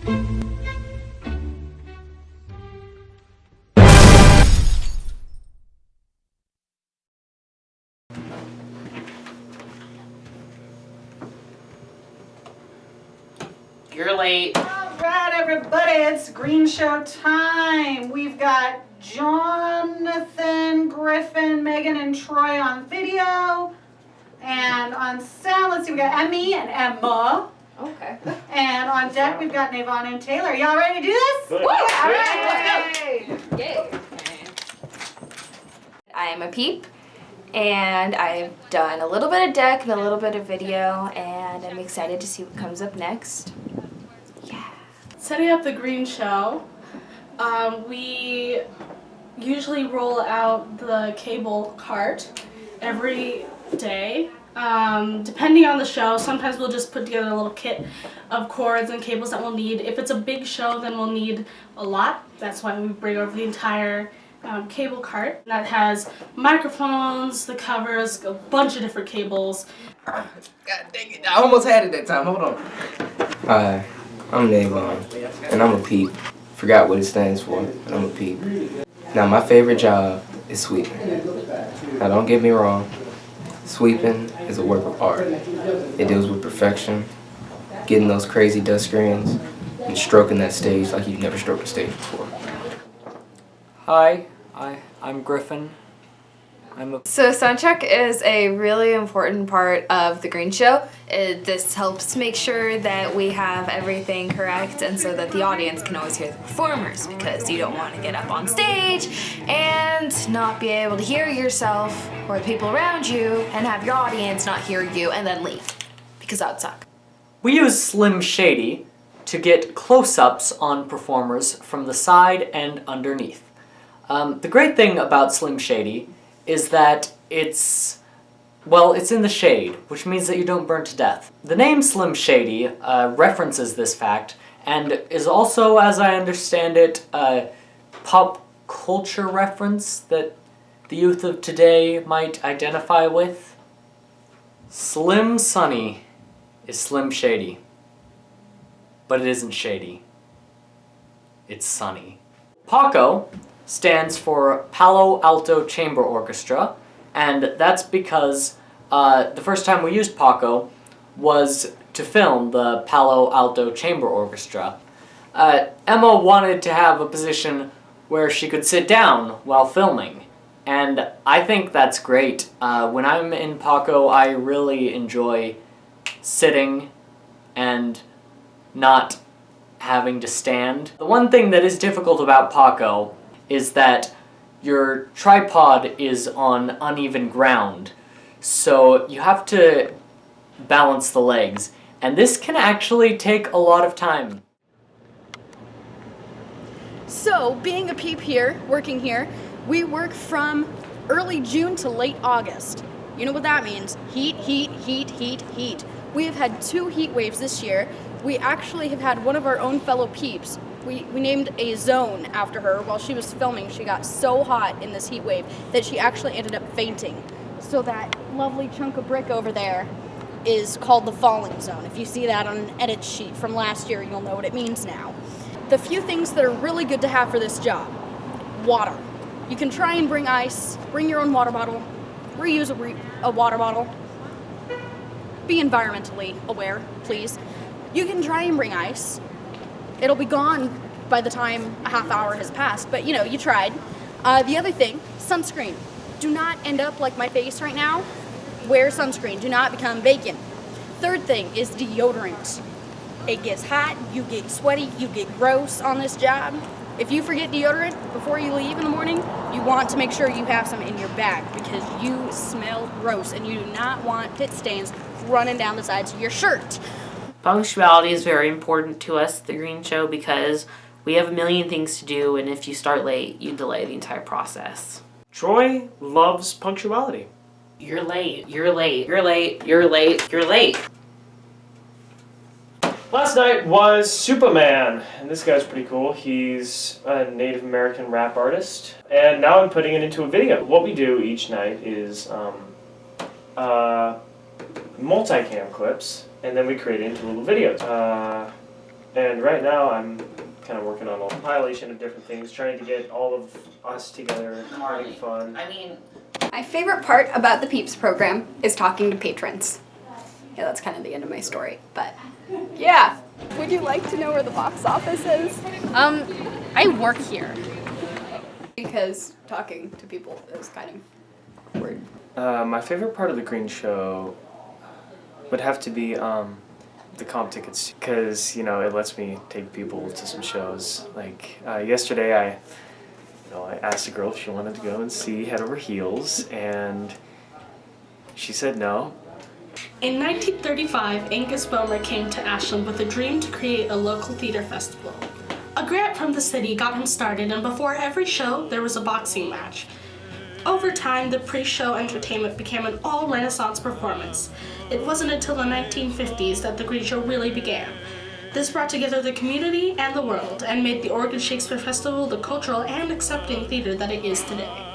You're late. Alright everybody, it's Green Show time. We've got Jonathan, Griffin, Megan, and Troy on video. And on sound, let's see, we got Emme and Emma. Okay. And on deck, we've got Navon and Taylor. Y'all ready to do this? Good. Alright, let's go. Yay. I am a PEEP, and I've done a little bit of deck and a little bit of video, and I'm excited to see what comes up next. Yeah. Setting up the Green Show, we usually roll out the cable cart every day. Depending on the show, sometimes we'll just put together a little kit of cords and cables that we'll need. If it's a big show, then we'll need a lot. That's why we bring over the entire cable cart. That has microphones, the covers, a bunch of different cables. God dang it, I almost had it that time, hold on. Hi, I'm Navon, and I'm a PEEP. Forgot what it stands for, but I'm a PEEP. Now my favorite job is sweeping. Now don't get me wrong, sweeping is a work of art. It deals with perfection, getting those crazy dust screens, and stroking that stage like you've never stroked a stage before. Hi, I'm Griffin. So sound check is a really important part of the Green Show. This helps make sure that we have everything correct and so that the audience can always hear the performers, because you don't want to get up on stage and not be able to hear yourself or the people around you and have your audience not hear you and then leave, because that would suck. We use Slim Shady to get close-ups on performers from the side and underneath. The great thing about Slim Shady is that it's in the shade, which means that you don't burn to death. The name Slim Shady references this fact, and is also, as I understand it, a pop culture reference that the youth of today might identify with. Slim Sunny is Slim Shady, but it isn't shady. It's sunny. Paco stands for Palo Alto Chamber Orchestra, and that's because the first time we used Paco was to film the Palo Alto Chamber Orchestra. Emma wanted to have a position where she could sit down while filming, and I think that's great. When I'm in Paco, I really enjoy sitting and not having to stand. The one thing that is difficult about Paco is that your tripod is on uneven ground, so you have to balance the legs, and this can actually take a lot of time. So, being a PEEP here, working here, we work from early June to late August. You know what that means? Heat, heat, heat, heat, heat. We have had 2 heat waves this year. We actually have had one of our own fellow PEEPs. We named a zone after her. While she was filming, she got so hot in this heat wave that she actually ended up fainting. So that lovely chunk of brick over there is called the falling zone. If you see that on an edit sheet from last year, you'll know what it means now. The few things that are really good to have for this job: water. You can try and bring ice, bring your own water bottle, reuse a water bottle. Be environmentally aware, please. You can try and bring ice. It'll be gone by the time a half hour has passed, but you know, you tried. The other thing, sunscreen. Do not end up like my face right now. Wear sunscreen, do not become bacon. Third thing is deodorant. It gets hot, you get sweaty, you get gross on this job. If you forget deodorant before you leave in the morning, you want to make sure you have some in your bag, because you smell gross and you do not want pit stains running down the sides of your shirt. Punctuality is very important to us at the Green Show because we have a million things to do, and if you start late, you delay the entire process. Troy loves punctuality. You're late, you're late, you're late, you're late, you're late. Last night was Superman, and this guy's pretty cool. He's a Native American rap artist, and now I'm putting it into a video. What we do each night is multicam clips, and then we create it into little videos. And right now I'm kind of working on a compilation of different things, trying to get all of us together, having fun. I mean, My favorite part about the PEEPs program is talking to patrons. Yeah, that's kind of the end of my story, but yeah. Would you like to know where the box office is? I work here. Because talking to people is kind of weird. My favorite part of the Green Show would have to be the comp tickets, because it lets me take people to some shows. Like yesterday, I asked a girl if she wanted to go and see Head Over Heels, and she said no. In 1935, Angus Bomer came to Ashland with a dream to create a local theater festival. A grant from the city got him started, and before every show, there was a boxing match. Over time, the pre-show entertainment became an all-Renaissance performance. It wasn't until the 1950s that the Green Show really began. This brought together the community and the world, and made the Oregon Shakespeare Festival the cultural and accepting theater that it is today.